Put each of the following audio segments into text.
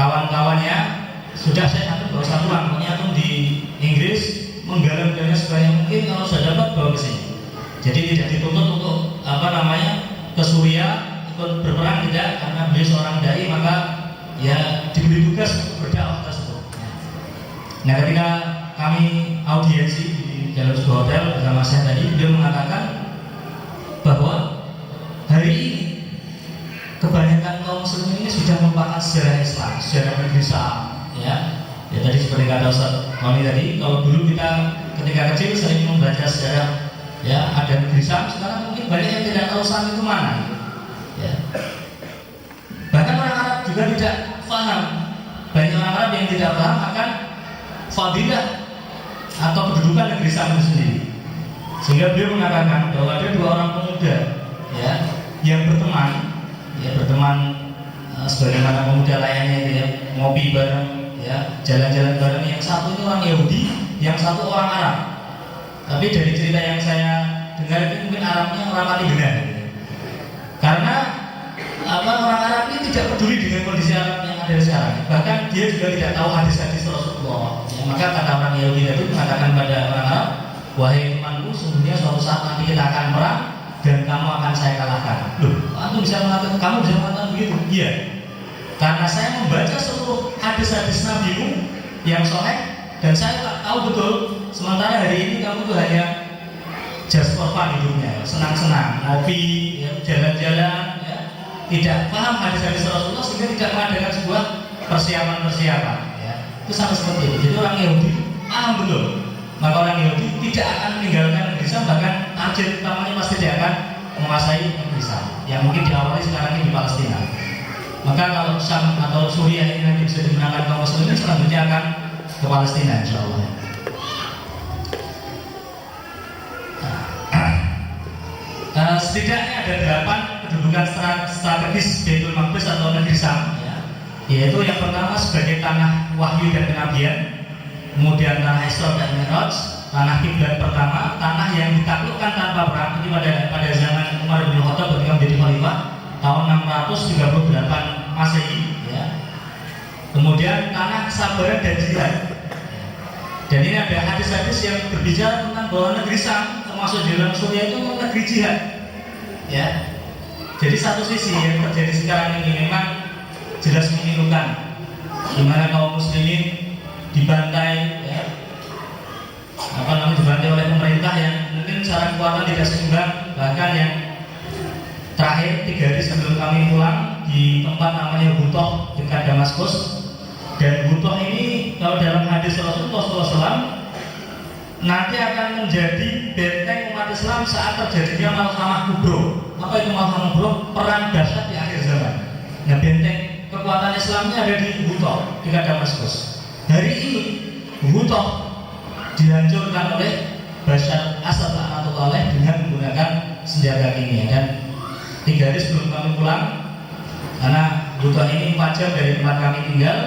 kawan-kawannya sudah saya atur gak usah pulang, pokoknya atur di Inggris menggalang dana sebanyak mungkin, kalau sudah dapat bawa ke sini. Jadi tidak dituntut untuk ke Suriah ikut berperang, tidak, karena beliau seorang dai maka ya diberi tugas untuk berdakwah tersebut. Nah, ketika kami audiensi di dalam sebuah hotel bersama saya tadi, beliau mengatakan bahwa hari ini kebanyakan kaum muslimin ini sudah melupakan sejarah Islam, sejarah negeri Syam, ya. Ya tadi seperti kata Ustaz Mami tadi, kalau dulu kita ketika kecil sering membaca sejarah, ya ada negeri Syam, sekarang mungkin banyak yang tidak tahu Syam itu mana, ya. Bahkan orang Arab juga tidak paham, banyak orang Arab yang tidak paham akan fadilah atau kedudukan negeri Syam itu sendiri. Sehingga beliau mengatakan bahwa ada dua orang pemuda, ya, yang berteman sebagaimana pemuda lainnya itu, ya, ngopi bareng, ya, jalan-jalan bareng. Yang satu itu orang Yahudi, yang satu orang Arab. Tapi dari cerita yang saya dengar itu mungkin Arabnya orang mati benar. Karena orang Arab ini tidak peduli dengan kondisi Arab yang ada sekarang. Bahkan dia juga tidak tahu hadis-hadis Rasulullah. Ya, maka kata orang Yahudi itu mengatakan pada orang Arab, wahai temanku, sesungguhnya suatu saat nanti kita akan perang dan kamu akan saya kalahkan. Loh, kamu bisa mengatakan begitu? Iya. Karena saya membaca seluruh hadis-hadis Nabimu yang sahih dan saya tak tahu betul. Sementara hari ini kamu tuh hanya just for fun hidupnya, senang-senang, ngopi, ya, jalan-jalan, ya, tidak paham hadis-hadis Rasulullah sehingga tidak mengadakan sebuah persiapan, ya. Itu sama seperti itu. Jadi orang Yahudi paham betul. Maka orang Yahudi tidak akan meninggalkan negeri Syam, bahkan target utamanya pasti dia akan menguasai negeri Syam yang mungkin diawali sekarang ini di Palestina. Maka kalau Syam atau Suriah ini nanti bisa dimenangkan kaum muslimin, selanjutnya akan ke Palestina, insya Allah. Setidaknya ada 8 kedudukan strategis Baitul Maqdis atau negeri Syam, ya. Yaitu yang pertama sebagai tanah wahyu dan kenabian, kemudian tanah Isra dan Mi'raj, tanah kiblat pertama, tanah yang ditaklukkan tanpa perang. Ini pada zaman Umar bin Khattab ketika menjadi khalifah tahun 638 Masehi, ya. Kemudian tanah kesabaran dan jihad. Dan ini ada hadis-hadis yang berbicara tentang bahwa negeri Syam termasuk di dalam Suriah itu negeri jihad, ya. Jadi satu sisi yang terjadi sekarang ini memang jelas memilukan, di mana kaum muslimin dibantai, ya, dibantai oleh pemerintah yang mungkin secara kekuatan tidak seimbang. Bahkan yang terakhir 3 hari sebelum kami pulang di tempat namanya Butoh dekat Damaskus. Dan Butoh ini kalau dalam hadis Rasulullah SAW nanti akan menjadi benteng umat Islam saat terjadinya Malhamah Kubro. Apa itu Malhamah Kubro? Perang dahsyat di akhir zaman. Nah, benteng kekuatan Islamnya ada di Butoh dekat Damaskus. Hari ini Butoh dihancurkan oleh Bashar Asad laknatullah dengan menggunakan senjata kimia. Dan 3 hari sebelum kami pulang, karena Butoh ini 4 jam dari tempat kami tinggal,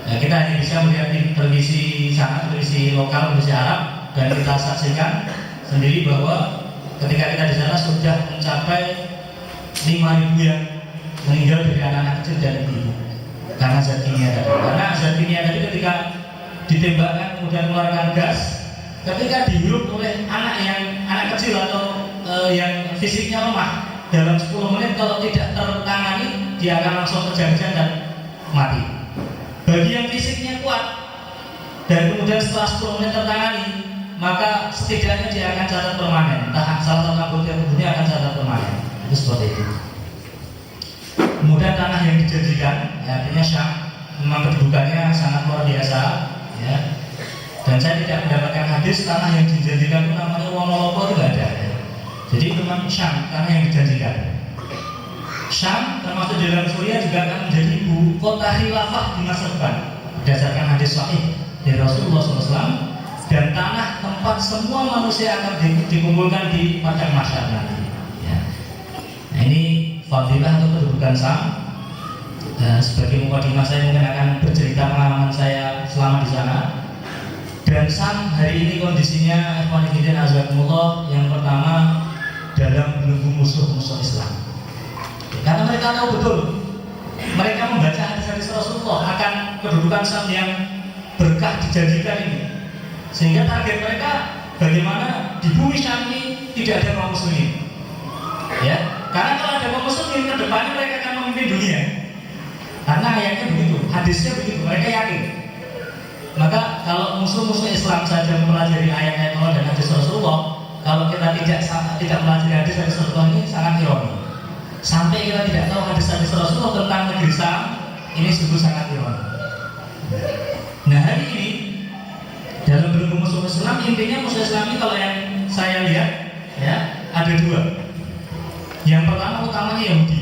ya, kita hanya bisa melihat di televisi sana, televisi lokal, televisi Arab, dan kita saksikan sendiri bahwa ketika kita di sana sudah mencapai 5.000 yang meninggal dari anak-anak kecil dan ibu karena zat kimia tadi. Karena zat kimia tadi ketika ditembakkan kemudian mengeluarkan gas, ketika dihirup oleh anak kecil atau yang fisiknya lemah, dalam 10 menit kalau tidak tertangani dia akan langsung kejang-kejang dan mati. Bagi yang fisiknya kuat dan kemudian setelah 10 menit tertangani, maka setidaknya dia akan catat permanen. Salah satu anggota tubuhnya akan catat permanen. Itu seperti itu. Kemudian tanah yang dijanjikan, ya, artinya Syam, memang kedudukannya sangat luar biasa, ya. Dan saya tidak mendapatkan hadis tanah yang dijanjikan itu namanya Wonolopo itu tidak ada, ya. Jadi memang Syam, tanah yang dijanjikan. Syam termasuk di dalam Suriah juga akan menjadi ibu kota khilafah di masa depan berdasarkan hadis sahih dari Rasulullah SAW, dan tanah tempat semua manusia akan dikumpulkan di padang mahsyar nanti, ya. Nah, ini fadilah atau kedudukan Syam. Sebagai mukadimah saya mungkin akan bercerita pengalaman saya selama di sana. Dan Syam hari ini kondisinya ikhwan-ikhwan azakumullah, yang pertama dalam belenggu musuh-musuh Islam. Karena mereka tahu betul, mereka membaca hadis-hadis hadis Rasulullah akan kedudukan Syam yang berkah dijanjikan ini. Sehingga target mereka bagaimana di bumi Syam ini tidak ada kaum muslimin. Ya, karena kalau ada kaum muslimin ke depannya mereka akan memimpin dunia. Karena ayatnya begitu, hadisnya begitu, mereka yakin. Maka kalau musuh-musuh Islam saja mempelajari ayat-ayat Allah dan hadis Rasulullah, kalau kita tidak mempelajari hadis Rasulullah ini sangat ironi. Sampai kita tidak tahu hadis-hadis Rasulullah tentang negeri Syam, ini sungguh sangat ironi. Nah, hari ini dalam bentuk musuh Islam, intinya musuh Islam ini kalau yang saya lihat ya ada dua. Yang pertama utamanya Yahudi,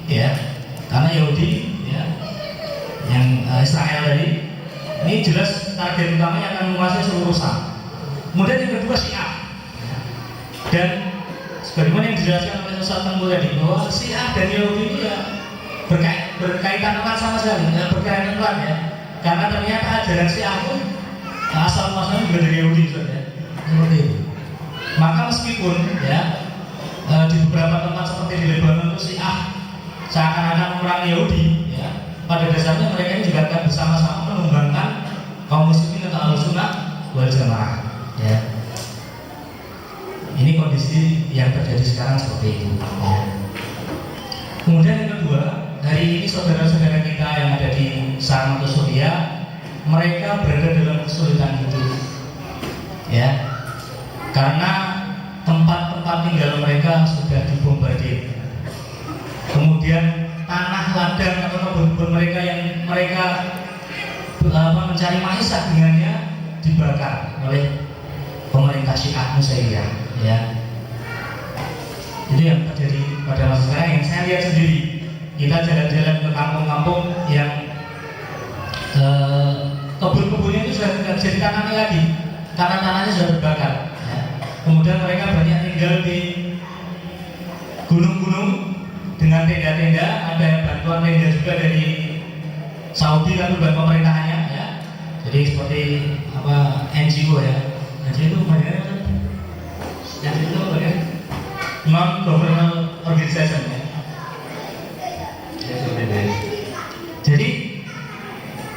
ya, karena Yahudi ya, yang Israel tadi, ini jelas target utamanya akan menguasai seluruh Syam. Kemudian yang kedua Syiah, dan sebagaimana yang dijelaskan oleh Ustaz Tengku tadi, bahwa Syiah dan Yahudi itu ya berkaitan erat sama sekali, ya, berkaitan erat ya, karena ternyata ajaran Syiah pun asal muasalnya juga dari Yahudi, ya, seperti itu. Maka meskipun ya di beberapa tempat seperti di Lebanon itu Syiah seakan-akan orang Yahudi, ya, pada dasarnya mereka ini juga akan bersama-sama mengembangkan kaum muslimin atau Ahlussunnah wal Jamaah. Ya. Ini kondisi yang terjadi sekarang seperti itu. Ya. Kemudian yang kedua, hari ini saudara-saudara kita yang ada di Syam atau Suriah, mereka berada dalam kesulitan hidup. Ya. Karena tempat-tempat tinggal mereka sudah dibombardir. Kemudian tanah ladang atau kebun mereka yang mereka mencari maisha dengannya dibakar oleh pemerintah Syiah Nusairiyah. Ya, itu yang terjadi pada masa sekarang yang saya lihat sendiri. Kita jalan-jalan ke kampung-kampung yang kebun-kebunnya itu sudah tidak bisa ditanami lagi karena tanahnya sudah terbakar. Kemudian mereka banyak tinggal di gunung-gunung dengan tenda-tenda, ada bantuan tenda juga dari Saudi lalu bantuan pemerintahannya, ya. Jadi seperti apa NGO ya, NGO itu banyak, NGO itu banyak non-governmental organization ya. Jadi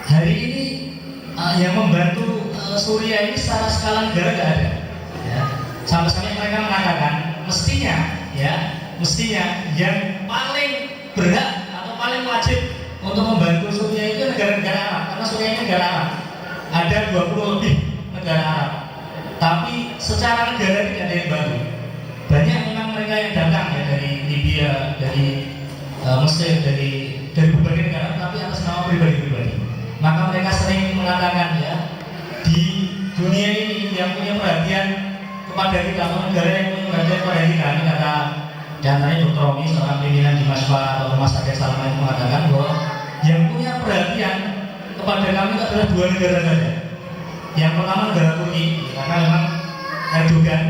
hari ini yang membantu Suriah ini secara skala negara tidak ada. Ya. Sampai-sampai mereka mengatakan mestinya yang paling berhak atau paling wajib untuk membantu Suriah itu negara-negara Arab, karena Suriah ini negara Arab. Ada 20 lebih negara Arab, tapi secara negara tidak ada yang bantu. Banyak memang mereka yang datang ya dari Libya, dari Mesir, dari berbagai negara, tapi atas nama pribadi-pribadi. Maka mereka sering mengatakan ya, di dunia ini yang punya perhatian kepada kita, atau negara yang punya perhatian kepada kita, ini kata diantaranya Dr. Romi, seorang pimpinan di Maswa atau Rumah Sakit Salman, itu mengatakan bahwa yang punya perhatian kepada kami adalah dua negara saja. Yang pertama negara Turki, karena memang Erdogan,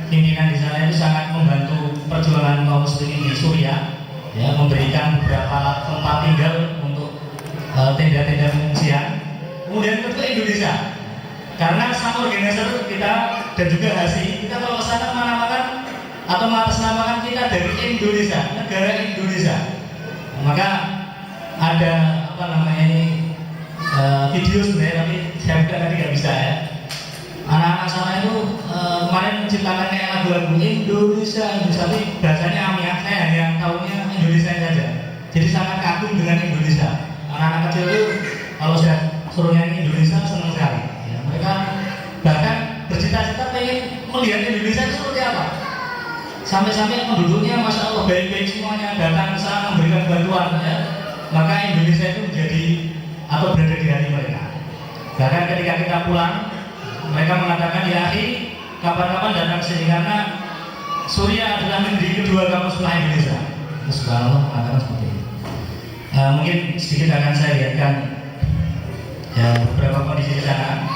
pimpinan di sana itu sangat membantu perjuangan kaum muslimin di Suriah, ya, memberikan beberapa tempat tinggal untuk tenda-tenda pengungsian. Kemudian kedua Indonesia, karena sama organisator kita dan juga HASI, kita kalau kesana menamakan atau mengatasnamakan kita dari Indonesia, negara Indonesia. Maka ada apa namanya ini video sebenarnya, tapi saya buka tadi nggak bisa ya. Anak-anak sana itu kemarin menciptakan kayak lagu-lagu Indonesia, tapi bahasanya Amiah, saya hanya tahunya Indonesia saja. Jadi sangat kagum dengan Indonesia. Anak-anak kecil itu kalau saya suruh nyanyi Indonesia senang sekali. Ya, mereka bahkan bercita-cita pengen melihat Indonesia itu seperti apa. Sampai-sampai penduduknya masya Allah baik-baik semuanya, datang ke sana memberikan bantuan ya. Maka Indonesia itu menjadi atau berada di hati mereka. Bahkan ketika kita pulang, mereka mengatakan ya akhi, kapan-kapan datang sini karena Suriah adalah negeri kedua kamu setelah Indonesia. Subhanallah mengatakan seperti itu. Mungkin sedikit akan saya lihatkan ya beberapa kondisi di sana.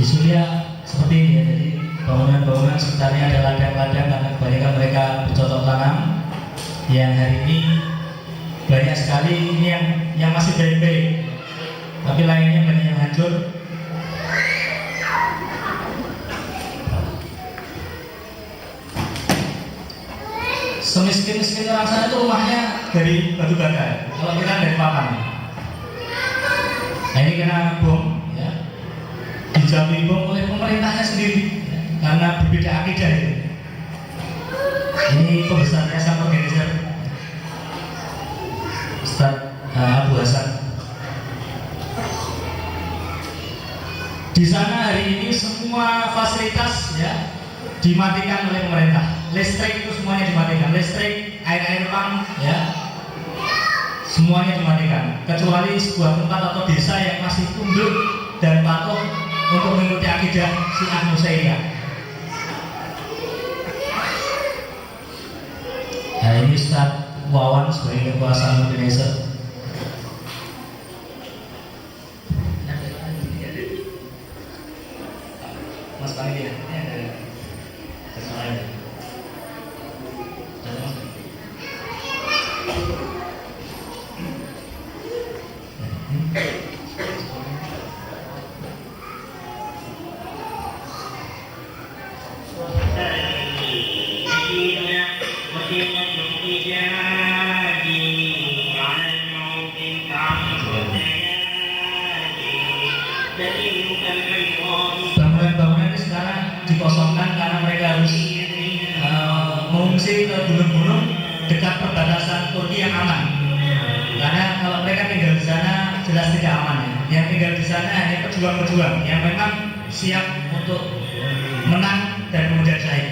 Di Suriah seperti ini ya, jadi bangunan-bangunan sekitarnya ada ladang-ladang karena kebanyakan mereka bercocok tanam yang hari ini banyak sekali ini yang masih baik-baik, tapi lainnya banyak yang hancur. Semiskin-miskin orang sana itu rumahnya dari batu bata, kalau kita dari papan. Nah ini kena bom, ya, dijatuhi bom oleh pemerintahnya sendiri, ya, karena berbeda akidah itu. Ini pembesarnya sama organizer Ustaz Abu Hasan. Di sana hari ini semua fasilitas, ya, dimatikan oleh pemerintah. Listrik itu semuanya dimatikan, listrik, air pump, ya, semuanya dimatikan, kecuali sebuah tempat atau desa yang masih tunduk dan patuh untuk mengikuti akidah Syiah Nusairyah. Nah ini Ustaz Wawan sebagai kekuasaan organizer. Mas Panitia, ini ada sesuatu. Bangunan-bangunan ini sekarang dikosongkan karena mereka harus mengungsi ke gunung-gunung dekat perbatasan Turki yang aman. Karena kalau mereka tinggal di sana jelas tidak aman, ya. Yang tinggal di sana hanya pejuang-pejuang yang memang siap untuk menang dan kemudian syahid.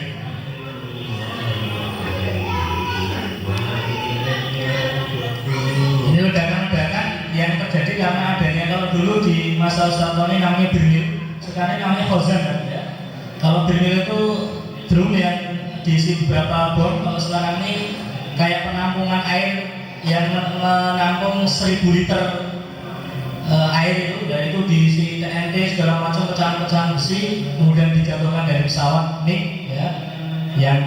Ini ledakan-ledakan yang terjadi karena adanya, kalau dulu di masa Ustaz Tony namanya Birmil, sekarang namanya Khozan, kan, ya. Kalau Birmil itu drum yang diisi beberapa bom, kalau sekarang ini kayak penampungan air yang menampung 1000 liter air itu, dan itu diisi TNT segala macam pecahan-pecahan besi, kemudian dijatuhkan dari pesawat MiG, ya, yang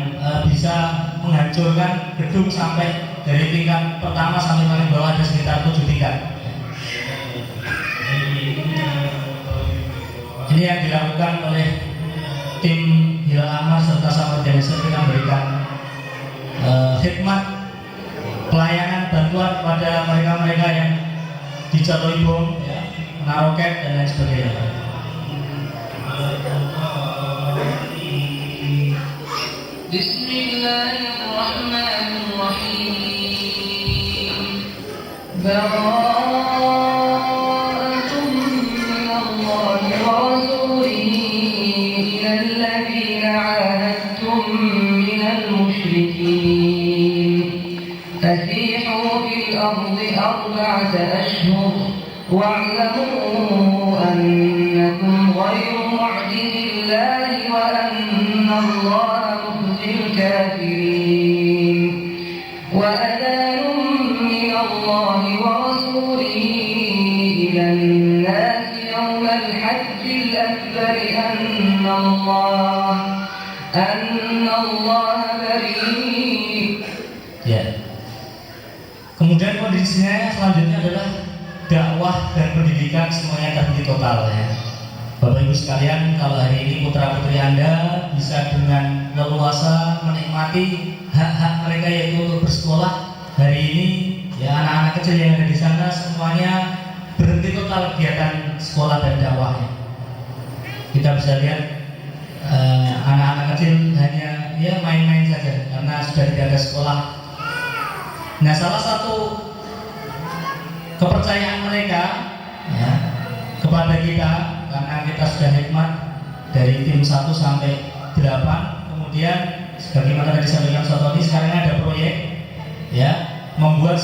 bisa menghancurkan gedung sampai dari tingkat pertama sampai paling bawah ada sekitar 7 tingkat. Ini yang dilakukan oleh tim Hilal Ahmad serta sama organizer, kita memberikan khidmat pelayanan bantuan kepada mereka-mereka yang dijatuhi bom, ya, kena roket dan lain sebagainya. Bismillahirrahmanirrahim. Bara'atun minallahi wa rasulihi ilal ladzina 'ahadtum minal musyrikin. فسيحوا في الأرض 4 أشهر واعلموا أنكم غير معجز الله وأن الله مخزي الكافرين. وأذان من الله ورسوله إلى الناس يوم الحج الأكبر أن الله بريء. Ya. Kemudian kondisinya selanjutnya adalah dakwah dan pendidikan semuanya terhenti total, ya. Bapak Ibu sekalian, kalau hari ini putra putri Anda bisa dengan leluasa menikmati hak-hak mereka yaitu untuk bersekolah, hari ini ya anak-anak kecil yang ada di sana semuanya berhenti total kegiatan sekolah dan dakwahnya. Kita bisa lihat anak-anak kecil hanya ya main-main saja karena sudah tidak ada sekolah. Nah, salah satu kepercayaan mereka, ya, kepada kita, karena kita sudah hikmat dari tim 1 sampai 8, kemudian sebagaimana tadi disampaikan Ustaz Tony, sekarang ada proyek, ya, membuat